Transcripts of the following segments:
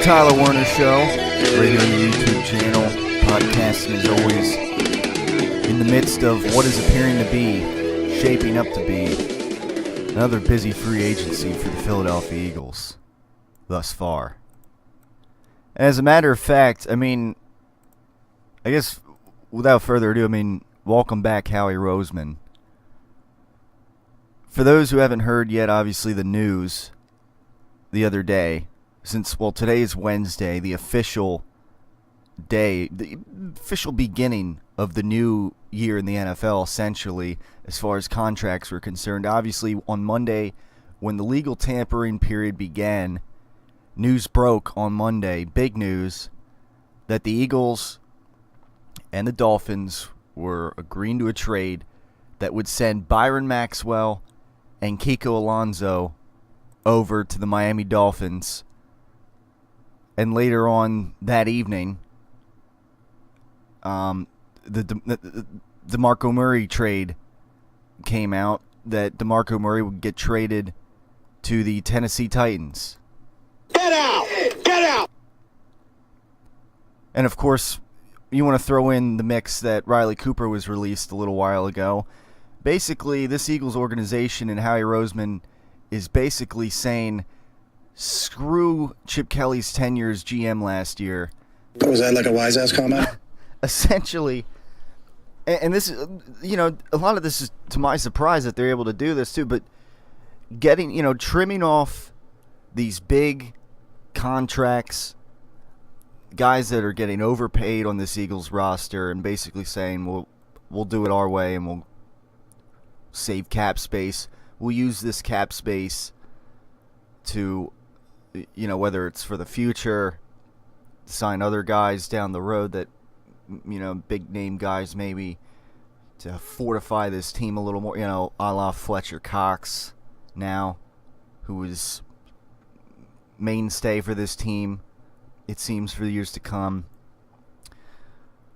The Tyler Werner Show, right here on the YouTube channel, podcasting as always, in the midst of what is appearing to be, shaping up to be, another busy free agency for the Philadelphia Eagles, thus far. As a matter of fact, I guess, without further ado, welcome back, Howie Roseman. For those who haven't heard yet, obviously, the news the other day, today is Wednesday, the official day, the official beginning of the new year in the NFL, essentially, as far as contracts were concerned. Obviously, on Monday, when the legal tampering period began, news broke on Monday, big news, that the Eagles and the Dolphins were agreeing to a trade that would send Byron Maxwell and Kiko Alonso over to the Miami Dolphins. And later on that evening, the DeMarco Murray trade came out, that DeMarco Murray would get traded to the Tennessee Titans. Get out! Get out! And of course, you want to throw in the mix that Riley Cooper was released a little while ago. Basically, this Eagles organization and Howie Roseman is basically saying, screw Chip Kelly's tenure as GM last year. Was that like a wise-ass comment? Essentially, and this is, a lot of this is to my surprise that they're able to do this too, but trimming off these big contracts, guys that are getting overpaid on this Eagles roster, and basically saying, we'll do it our way and we'll save cap space. We'll use this cap space to, whether it's for the future, sign other guys down the road that, big name guys maybe, to fortify this team a little more, a la Fletcher Cox now, who is mainstay for this team, it seems, for the years to come,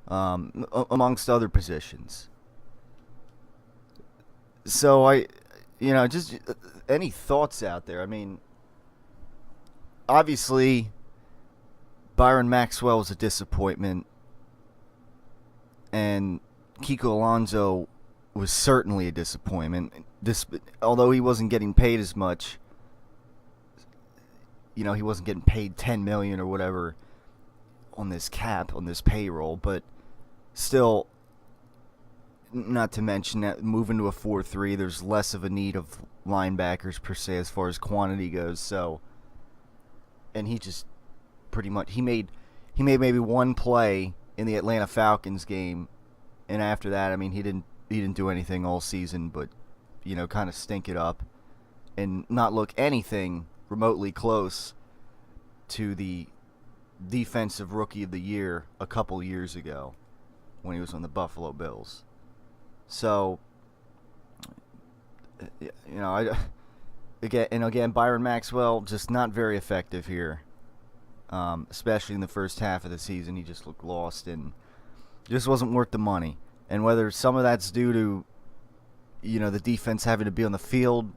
amongst other positions. So just any thoughts out there? Obviously, Byron Maxwell was a disappointment, and Kiko Alonso was certainly a disappointment. Although he wasn't getting paid as much, he wasn't getting paid $10 million or whatever on this cap, on this payroll, but still. Not to mention that moving to a 4-3, there's less of a need of linebackers per se as far as quantity goes. So, and he just pretty much he made maybe one play in the Atlanta Falcons game, and after that, he didn't do anything all season, but kind of stink it up and not look anything remotely close to the defensive rookie of the year a couple years ago when he was on the Buffalo Bills. So, again, Byron Maxwell just not very effective here, especially in the first half of the season. He just looked lost and just wasn't worth the money. And whether some of that's due to, the defense having to be on the field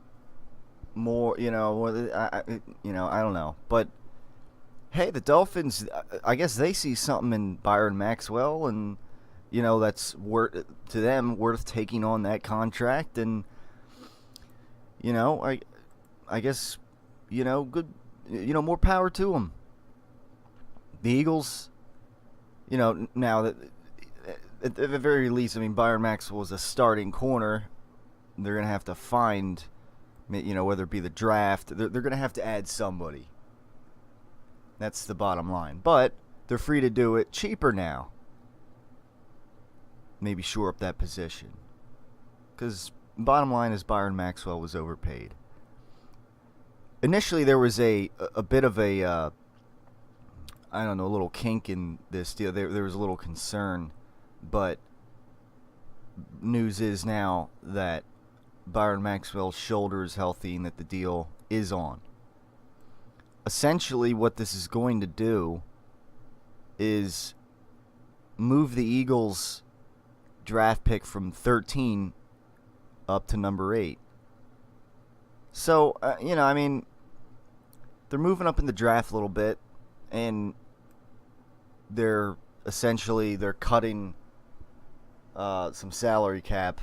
more, I don't know. But hey, the Dolphins, I guess they see something in Byron Maxwell, and that's worth to them, worth taking on that contract, and I guess good, more power to them. The Eagles, now that at the very least, Byron Maxwell is a starting corner. They're gonna have to find, whether it be the draft, they're gonna have to add somebody. That's the bottom line. But they're free to do it cheaper now. Maybe shore up that position. Because bottom line is Byron Maxwell was overpaid. Initially, there was a bit of a, a little kink in this deal. There was a little concern. But news is now that Byron Maxwell's shoulder is healthy and that the deal is on. Essentially, what this is going to do is move the Eagles' draft pick from 13 up to number 8. So, they're moving up in the draft a little bit. and they're cutting some salary cap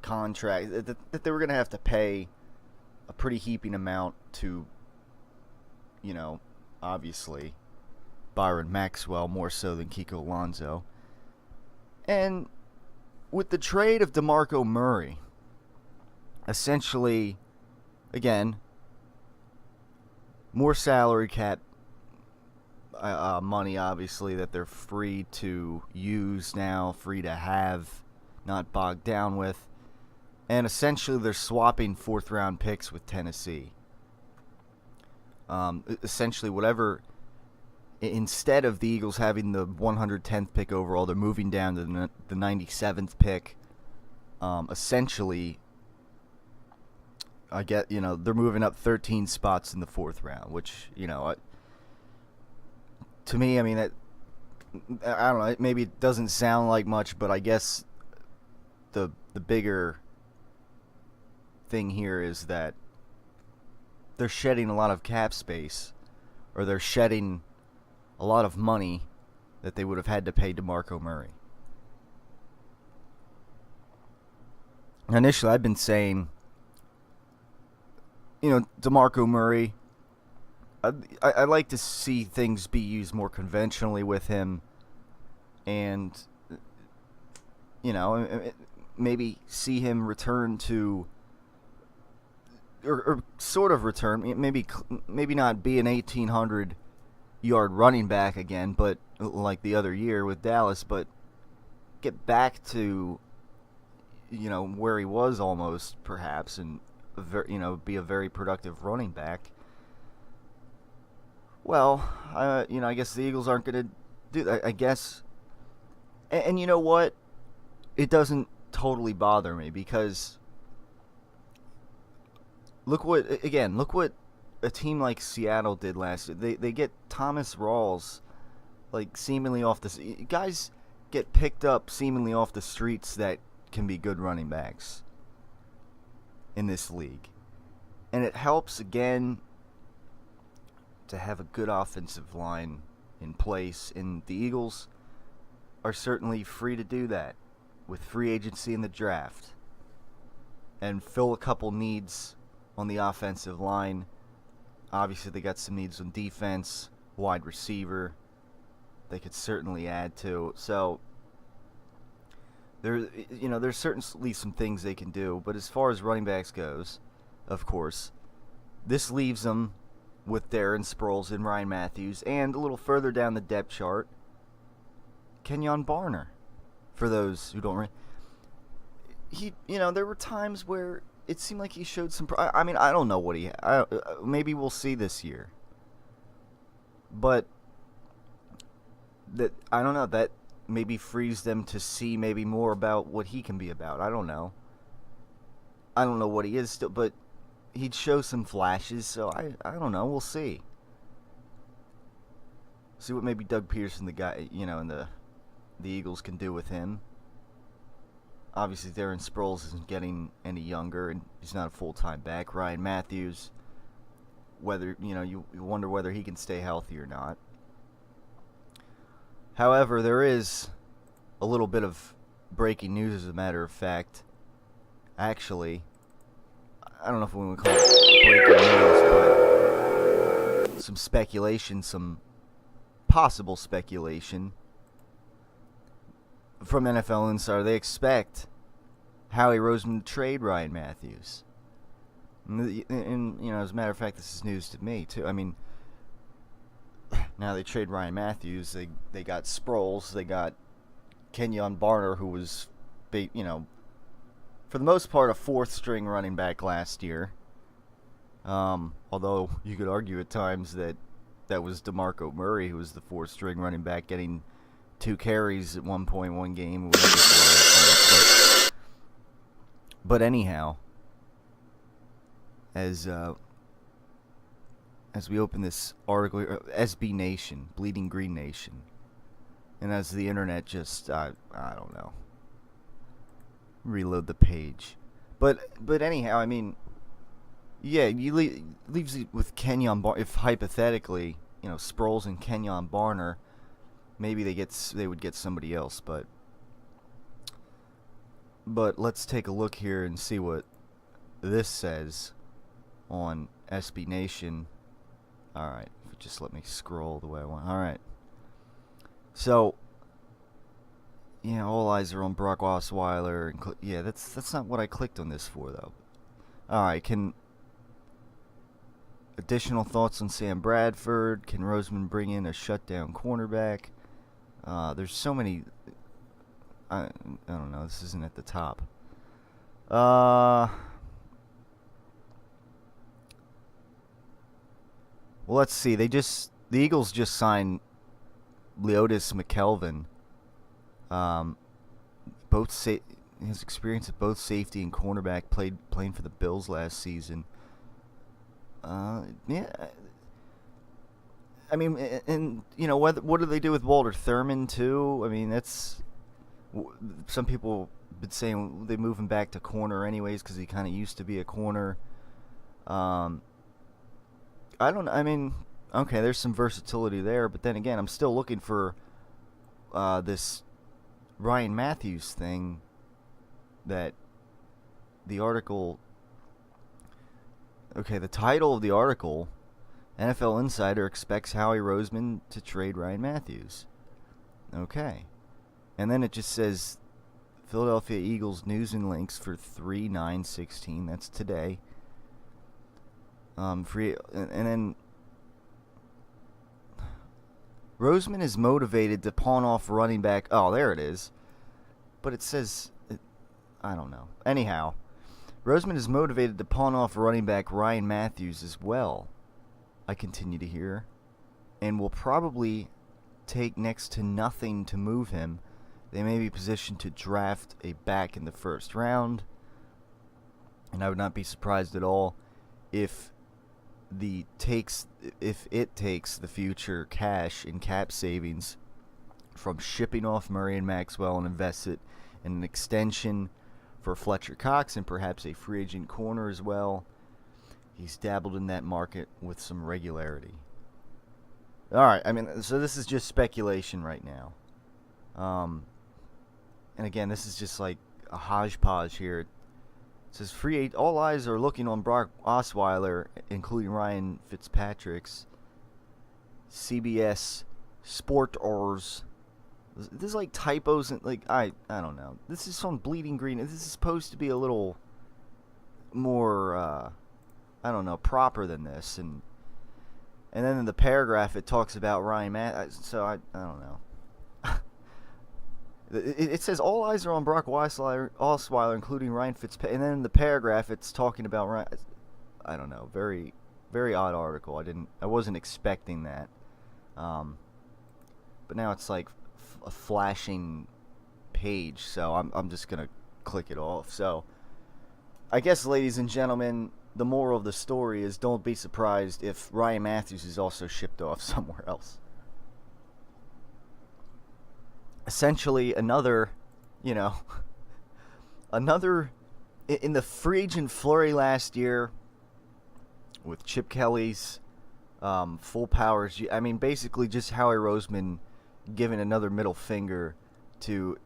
contract that they were going to have to pay a pretty heaping amount to, obviously Byron Maxwell more so than Kiko Alonso. And with the trade of DeMarco Murray, essentially, again, more salary cap money, obviously, that they're free to use now, free to have, not bogged down with. And essentially, they're swapping fourth-round picks with Tennessee. Essentially, whatever... Instead of the Eagles having the 110th pick overall, they're moving down to the 97th pick. Essentially, they're moving up 13 spots in the fourth round, which, to me, I mean, I don't know, maybe it doesn't sound like much, but I guess the bigger thing here is that they're shedding a lot of cap space, or they're shedding a lot of money that they would have had to pay DeMarco Murray. Initially, I've been saying, DeMarco Murray, I like to see things be used more conventionally with him, and, maybe see him return to, or sort of return, maybe not be an 1,800-yard running back again, but like the other year with Dallas, but get back to, where he was almost, perhaps, and, be a very productive running back. Well, I guess the Eagles aren't going to do that, I guess. And you know what? It doesn't totally bother me, because look what a team like Seattle did last year. They get Thomas Rawls, like, seemingly off the... Guys get picked up seemingly off the streets that can be good running backs in this league. And it helps, again, to have a good offensive line in place. And the Eagles are certainly free to do that with free agency in the draft and fill a couple needs on the offensive line. Obviously, they got some needs on defense, wide receiver. They could certainly add to. So there's certainly some things they can do. But as far as running backs goes, of course, this leaves them with Darren Sproles and Ryan Matthews, and a little further down the depth chart, Kenyon Barner. For those who don't, there were times where it seemed like he showed some. I mean, I don't know what maybe we'll see this year. But I don't know, that maybe frees them to see maybe more about what he can be about. I don't know. I don't know what he is still, but he'd show some flashes. So I don't know. We'll see. See what maybe Doug Peterson, the guy, and the Eagles can do with him. Obviously, Darren Sproles isn't getting any younger, and he's not a full-time back. Ryan Matthews, whether, you wonder whether he can stay healthy or not. However, there is a little bit of breaking news, as a matter of fact. Actually, I don't know if we would call it breaking news, but some speculation, some possible speculation from NFL Insider. They expect Howie Roseman to trade Ryan Matthews. And as a matter of fact, this is news to me, too. I mean, now they trade Ryan Matthews. They got Sproles. They got Kenyon Barner, who was, for the most part, a fourth-string running back last year. Although you could argue at times that was DeMarco Murray, who was the fourth-string running back, getting 2 carries at one point, one game. But anyhow, as we open this article, SB Nation, Bleeding Green Nation, and as the internet just, I don't know, reload the page. But anyhow, I mean, yeah, leaves it with Kenyon Barner, if hypothetically Sproles and Kenyon Barner, maybe they would get somebody else. But let's take a look here and see what this says on SB Nation. All right, just let me scroll the way I want. All right. So, all eyes are on Brock Osweiler. That's not what I clicked on this for, though. All right, additional thoughts on Sam Bradford? Can Roseman bring in a shutdown cornerback? There's so many. I don't know. This isn't at the top. Well, let's see. The Eagles just signed Leotis McKelvin. His experience at both safety and cornerback, playing for the Bills last season. Yeah. I mean, and what do they do with Walter Thurman too? I mean, that's some people been saying they move him back to corner anyways because he kind of used to be a corner. I don't. I mean, okay, there's some versatility there, but then again, I'm still looking for this Ryan Matthews thing that the article. Okay, the title of the article, NFL Insider expects Howie Roseman to trade Ryan Matthews. Okay. And then it just says Philadelphia Eagles news and links for 3/9/16. That's today. And then Roseman is motivated to pawn off running back. Oh, there it is. But it says, I don't know. Anyhow, Roseman is motivated to pawn off running back Ryan Matthews as well, I continue to hear, and will probably take next to nothing to move him. They may be positioned to draft a back in the first round, and I would not be surprised at all if it takes the future cash and cap savings from shipping off Murray and Maxwell and invest it in an extension for Fletcher Cox and perhaps a free agent corner as well. He's dabbled in that market with some regularity. All right, I mean, so this is just speculation right now. And again, this is just like a hodgepodge here. It says all eyes are looking on Brock Osweiler, including Ryan Fitzpatrick's CBS Sporters. This is like typos and I don't know. This is on Bleeding Green. This is supposed to be a little more I don't know, proper than this, and then in the paragraph it talks about Ryan so I don't know. It says all eyes are on Brock Osweiler, including Ryan Fitzpatrick, and then in the paragraph it's talking about Ryan. I don't know, very, very odd article. I wasn't expecting that, but now it's like a flashing page, so I'm just gonna click it off. So I guess, ladies and gentlemen, the moral of the story is don't be surprised if Ryan Matthews is also shipped off somewhere else. Essentially, another in the free agent flurry last year with Chip Kelly's full powers. I mean, basically just Howie Roseman giving another middle finger to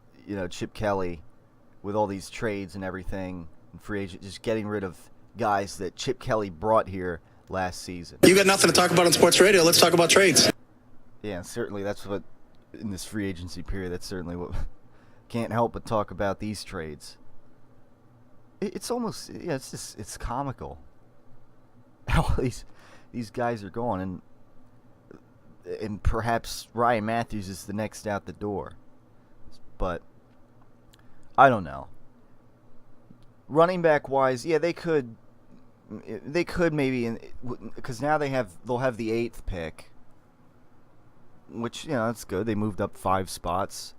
Chip Kelly with all these trades and everything, and free agent, just getting rid of guys that Chip Kelly brought here last season. You got nothing to talk about on sports radio. Let's talk about trades. Yeah, certainly that's what, in this free agency period, that's certainly what, can't help but talk about these trades. It's almost, it's comical how these guys are going, and perhaps Ryan Matthews is the next out the door. But I don't know. Running back wise, yeah, they could maybe, because now they'll have the 8th pick, which that's good. They moved up 5 spots.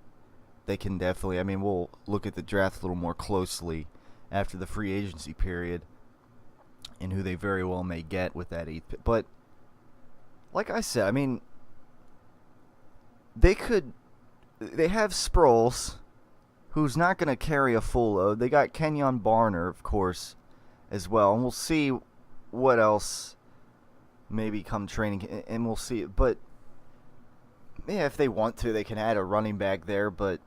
They can definitely. I mean, we'll look at the draft a little more closely after the free agency period, and who they very well may get with that 8th pick. But like I said, I mean, they have Sproles, who's not going to carry a full load. They got Kenyon Barner, of course, as well. And we'll see what else maybe come training, and we'll see. But yeah, if they want to, they can add a running back there. But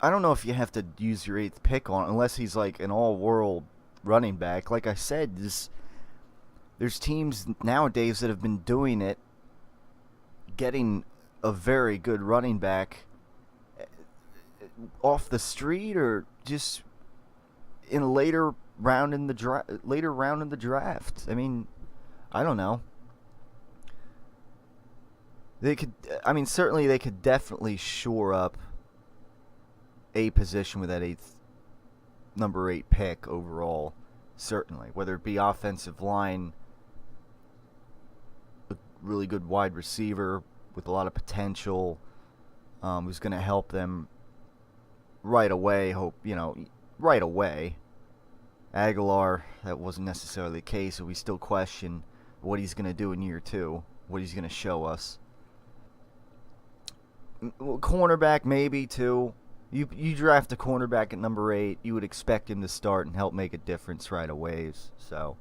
I don't know if you have to use your 8th pick on, unless he's like an all-world running back. Like I said, there's teams nowadays that have been doing it, getting a very good running back off the street or just in a later round in the draft. I mean, I don't know. They could. I mean, certainly they could definitely shore up a position with that number 8 pick overall. Certainly, whether it be offensive line, a really good wide receiver with a lot of potential, who's going to help them right away. Right away. Aguilar, that wasn't necessarily the case, so we still question what he's going to do in year 2, what he's going to show us. Cornerback, maybe, too. You draft a cornerback at number 8, you would expect him to start and help make a difference right away. So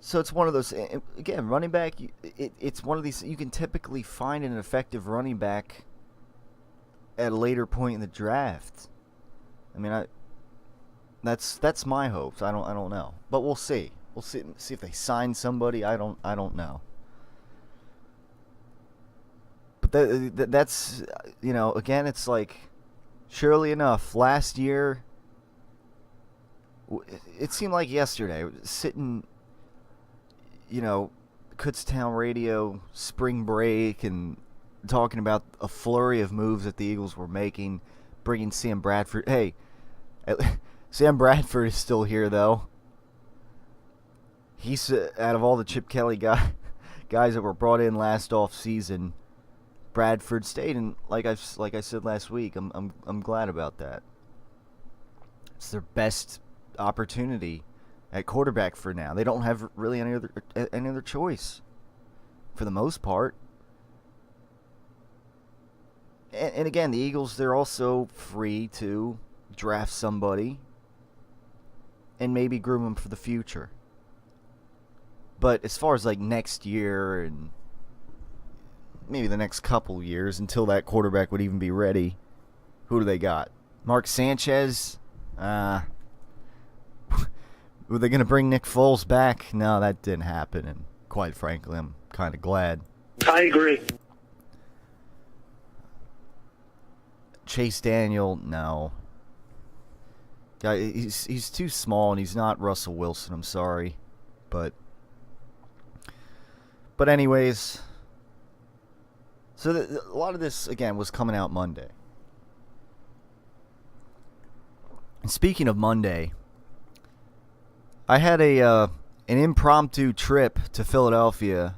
it's one of those, again, running back, it's one of these, you can typically find an effective running back at a later point in the draft. I mean, that's my hopes. I don't know, but we'll see. We'll see if they sign somebody. I don't know. But that's, again, it's like, surely enough, last year, it seemed like yesterday, sitting, Kutztown radio, spring break, and talking about a flurry of moves that the Eagles were making, bringing Sam Bradford. Hey, Sam Bradford is still here, though. He's, out of all the Chip Kelly guys that were brought in last offseason, Bradford stayed, and like I said last week, I'm glad about that. It's their best opportunity at quarterback for now. They don't have really any other choice, for the most part. And again, the Eagles, they're also free to draft somebody and maybe groom them for the future. But as far as like next year and maybe the next couple years until that quarterback would even be ready, who do they got? Mark Sanchez? Were they going to bring Nick Foles back? No, that didn't happen, and quite frankly, I'm kind of glad. I agree. Chase Daniel, no. Guy, he's too small, and he's not Russell Wilson. I'm sorry, but anyways, so a lot of this again was coming out Monday. And speaking of Monday, I had an impromptu trip to Philadelphia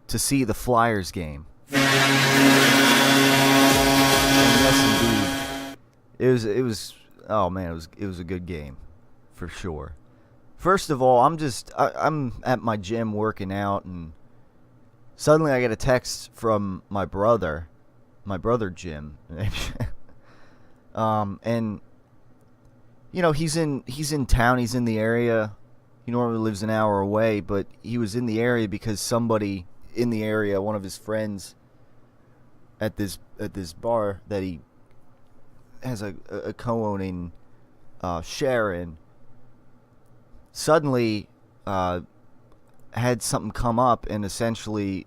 to see the Flyers game. Yes, indeed. It was oh man, it was a good game, for sure. First of all, I'm at my gym working out, and suddenly I get a text from my brother Jim, and he's in town, he's in the area. He normally lives an hour away, but he was in the area because somebody in the area, one of his friends at this bar that he has a co-owning share in, suddenly had something come up and essentially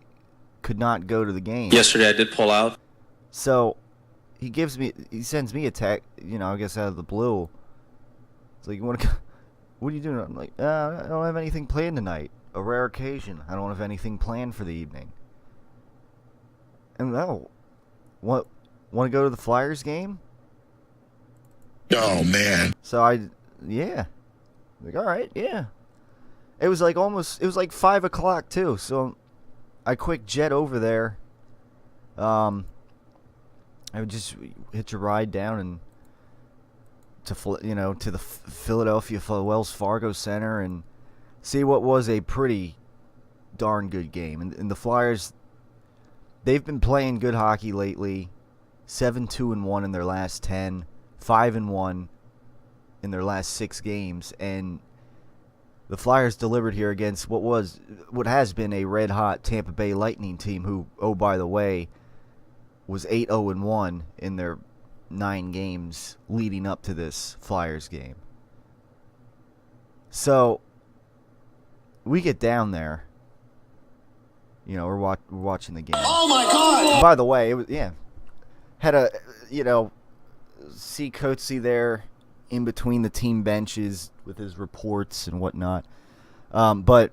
could not go to the game. Yesterday I did pull out. So he sends me a text, I guess out of the blue. It's like, you want to? What are you doing? I'm like, I don't have anything planned tonight. A rare occasion. I don't have anything planned for the evening. And want to go to the Flyers game? Oh man. So like, all right, yeah. It was like 5 o'clock too. So I quick jet over there. I would just hitch a ride down and to the Philadelphia Wells Fargo Center and see what was a pretty darn good game. And the Flyers, they've been playing good hockey lately. 7-2-1 in their last 10, 5-1 in their last 6 games, and the Flyers delivered here against what has been a red-hot Tampa Bay Lightning team who, oh, by the way, was 8-0-1 in their 9 games leading up to this Flyers game. So, we get down there. We're watching the game. Oh my God! By the way, had a, see Coatsy there in between the team benches with his reports and whatnot. But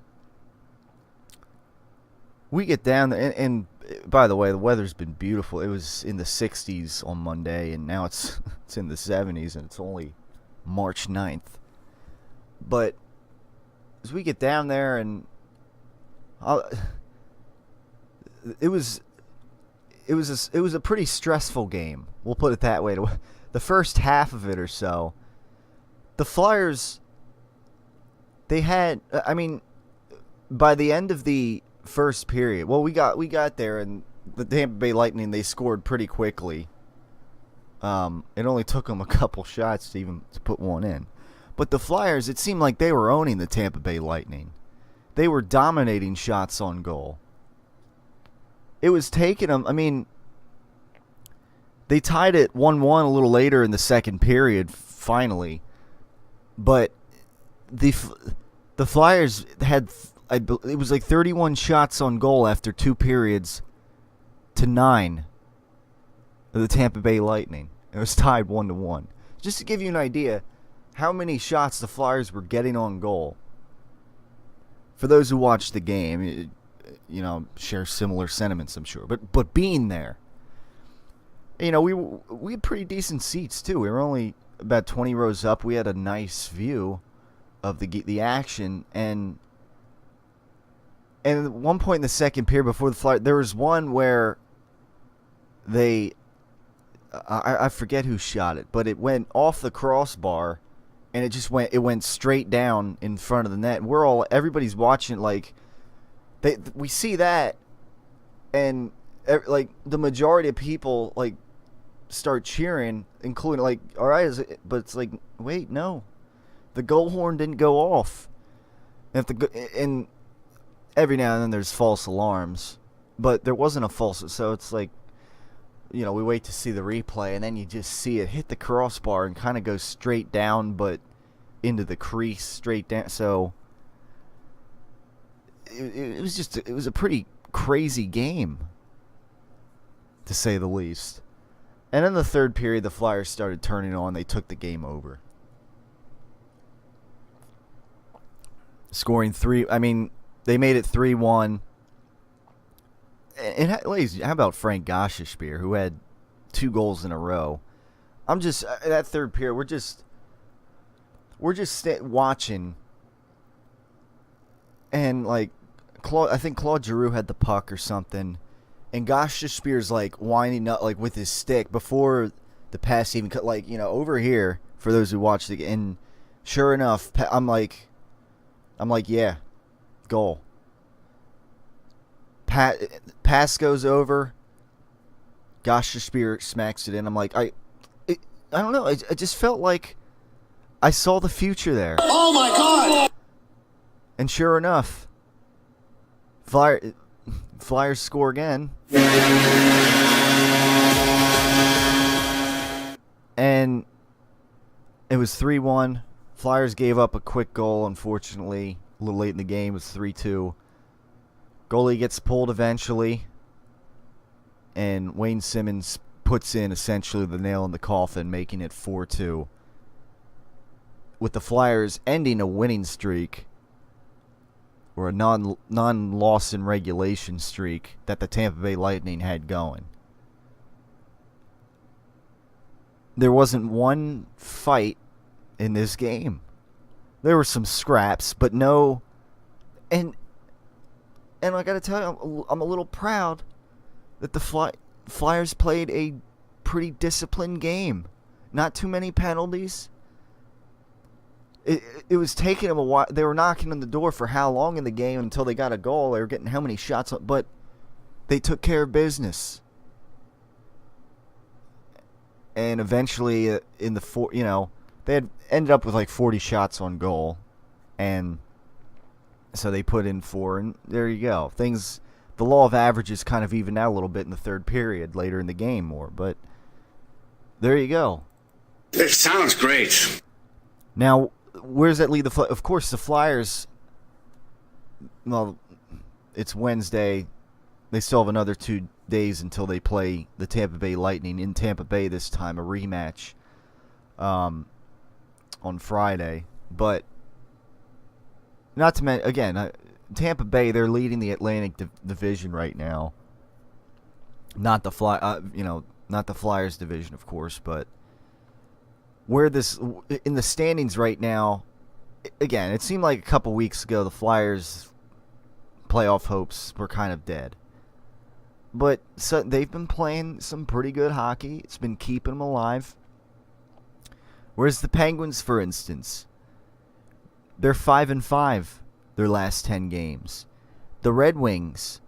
we get down there, and by the way, the weather's been beautiful. It was in the 60s on Monday, and now it's in the 70s, and it's only March 9th. But as we get down there, and it was a pretty stressful game. We'll put it that way. The first half of it or so, the Flyers, they had, by the end of the first period, well, we got there, and the Tampa Bay Lightning, they scored pretty quickly. It only took them a couple shots to put one in. But the Flyers, it seemed like they were owning the Tampa Bay Lightning. They were dominating shots on goal. It was taking them, they tied it 1-1 a little later in the second period, finally. But the Flyers had, it was like 31 shots on goal after 2 periods to 9 of the Tampa Bay Lightning. It was tied 1-1. Just to give you an idea how many shots the Flyers were getting on goal. For those who watched the game, share similar sentiments, I'm sure. But being there, we had pretty decent seats too. We were only about 20 rows up. We had a nice view of the action, and at one point in the second period before the Flyers, there was one where I forget who shot it, but it went off the crossbar, and it went straight down in front of the net. Everybody's watching, like, we see that, and like the majority of people like start cheering, including like, all right, but it's like, wait, no, the goal horn didn't go off. And every now and then there's false alarms, but there wasn't a false. So it's like, we wait to see the replay, and then you just see it hit the crossbar and kind of go straight down, but into the crease straight down. So it was a pretty crazy game, to say the least. And in the third period, the Flyers started turning on. They took the game over, scoring 3. They made it 3-1. And ladies, how about Frank Gostisbehere, who had 2 goals in a row? That third period, we're just watching, and like, I think Claude Giroux had the puck or something, and Gostisbehere's like winding up like with his stick before the pass even cut, like, over here for those who watched it. And sure enough, I'm like, yeah, goal. Pass goes over. Gostisbehere smacks it in. I'm like, I don't know. I just felt like I saw the future there. Oh my God! And sure enough, Flyers score again. And it was 3-1. Flyers gave up a quick goal, unfortunately. A little late in the game. It was 3-2. Goalie gets pulled eventually, and Wayne Simmons puts in essentially the nail in the coffin, making it 4-2. With the Flyers ending a winning streak, or a non-loss in regulation streak that the Tampa Bay Lightning had going. There wasn't one fight in this game. There were some scraps, but no. And I got to tell you, I'm a little proud that the Flyers played a pretty disciplined game. Not too many penalties. It was taking them a while. They were knocking on the door for how long in the game until they got a goal. They were getting how many shots, but they took care of business. And eventually, in the they had ended up with like 40 shots on goal, and So they put in 4, and there you go. The law of averages kind of evened out a little bit in the third period, later in the game more, but there you go. It sounds great. Now, where does that lead of course, the Flyers, well, it's Wednesday. They still have another 2 days until they play the Tampa Bay Lightning in Tampa Bay this time, a rematch on Friday. But not to mention, again, Tampa Bay, they're leading the Atlantic Division right now. Not the not the Flyers division, of course, but where this in the standings right now. Again, it seemed like a couple weeks ago the Flyers' playoff hopes were kind of dead. But so they've been playing some pretty good hockey. It's been keeping them alive. Whereas the Penguins, for instance, they're 5-5 their last 10 games. The Red Wings,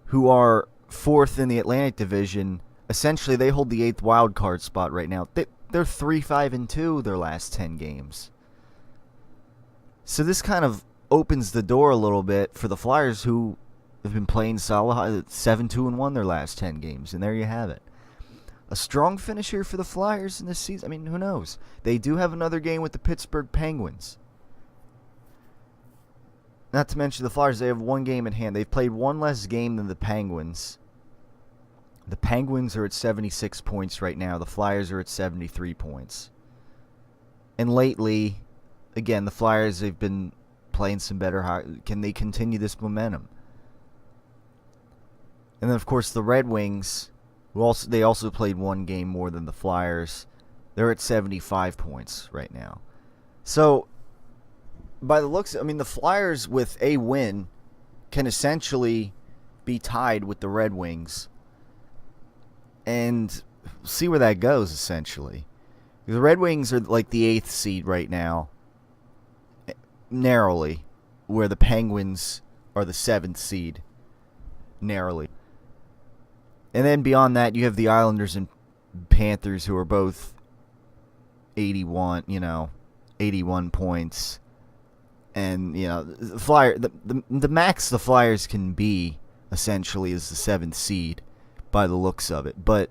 who are 4th in the Atlantic Division, essentially they hold the 8th wild card spot right now. They're 3-5-2 their last 10 games. So this kind of opens the door a little bit for the Flyers, who have been playing solid 7-2-1 their last 10 games, and there you have it. A strong finish here for the Flyers in this season. I mean, who knows? They do have another game with the Pittsburgh Penguins. Not to mention the Flyers, they have one game in hand. They've played one less game than the Penguins. The Penguins are at 76 points right now. The Flyers are at 73 points. And lately, again, the Flyers, they've been playing some better hockey. Can they continue this momentum? And then, of course, the Red Wings, they also played one game more than the Flyers. They're at 75 points right now. So, by the looks, I mean, the Flyers with a win can essentially be tied with the Red Wings. And see where that goes, essentially. The Red Wings are like the 8th seed right now, narrowly, where the Penguins are the 7th seed, narrowly. And then beyond that, you have the Islanders and Panthers, who are both 81 points. And, the max the Flyers can be, essentially, is the 7th seed, by the looks of it. But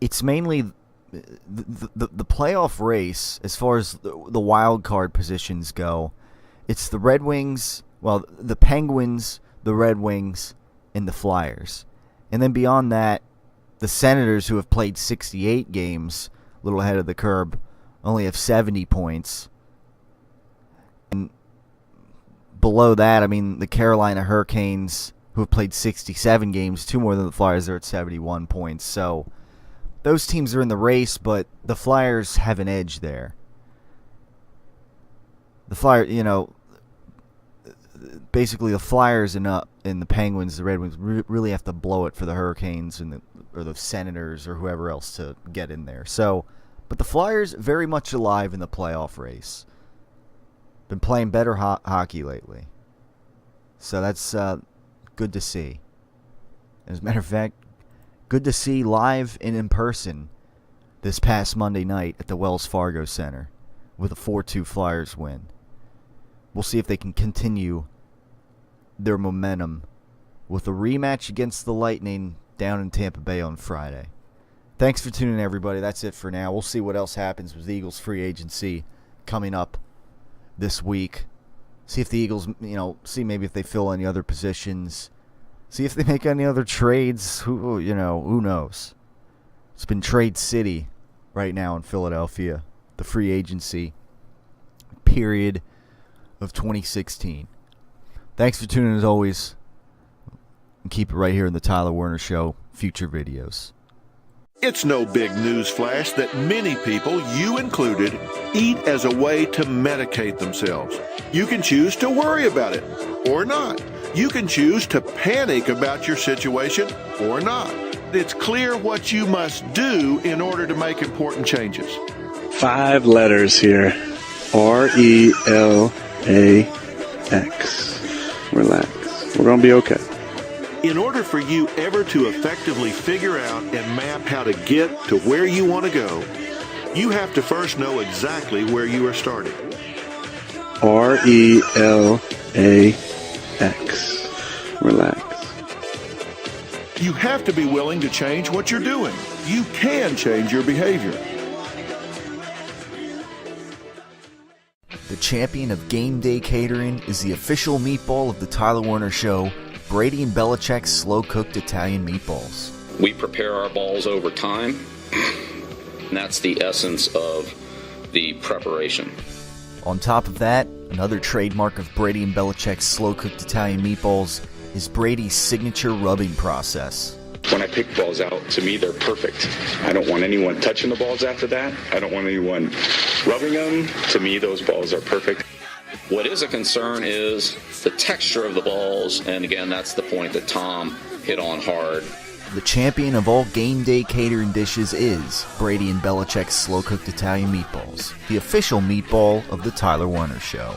it's mainly the playoff race, as far as the wild card positions go. It's the Red Wings, the Penguins, the Red Wings, and the Flyers. And then beyond that, the Senators, who have played 68 games, a little ahead of the curve, only have 70 points. And below that, I mean, the Carolina Hurricanes, who have played 67 games, 2 more than the Flyers, are at 71 points. So those teams are in the race, but the Flyers have an edge there. The Flyers, basically the Flyers and the Penguins, the Red Wings, really have to blow it for the Hurricanes or the Senators or whoever else to get in there. So, but the Flyers very much alive in the playoff race. Been playing better hockey lately. So that's good to see. As a matter of fact, good to see live and in person this past Monday night at the Wells Fargo Center with a 4-2 Flyers win. We'll see if they can continue their momentum with a rematch against the Lightning down in Tampa Bay on Friday. Thanks for tuning in, everybody. That's it for now. We'll see what else happens with the Eagles free agency coming up this week. See if the Eagles, see maybe if they fill any other positions. See if they make any other trades. Who knows? It's been trade city right now in Philadelphia. The free agency period of 2016. Thanks for tuning in as always. And keep it right here in the Tyler Werner Show. Future videos. It's no big news flash that many people, you included, eat as a way to medicate themselves. You can choose to worry about it or not. You can choose to panic about your situation or not. It's clear what you must do in order to make important changes. 5 letters here. RELAX. Relax. We're going to be okay. In order for you ever to effectively figure out and map how to get to where you want to go, you have to first know exactly where you are starting. R-E-L-A-X. Relax. You have to be willing to change what you're doing. You can change your behavior. The champion of game day catering is the official meatball of the Tyler Werner Show, Brady and Belichick's slow-cooked Italian meatballs. We prepare our balls over time, and that's the essence of the preparation. On top of that, another trademark of Brady and Belichick's slow-cooked Italian meatballs is Brady's signature rubbing process. When I pick balls out, to me, they're perfect. I don't want anyone touching the balls after that. I don't want anyone rubbing them. To me, those balls are perfect. What is a concern is the texture of the balls, and again, that's the point that Tom hit on hard. The champion of all game day catering dishes is Brady and Belichick's slow-cooked Italian meatballs, the official meatball of the Tyler Werner Show.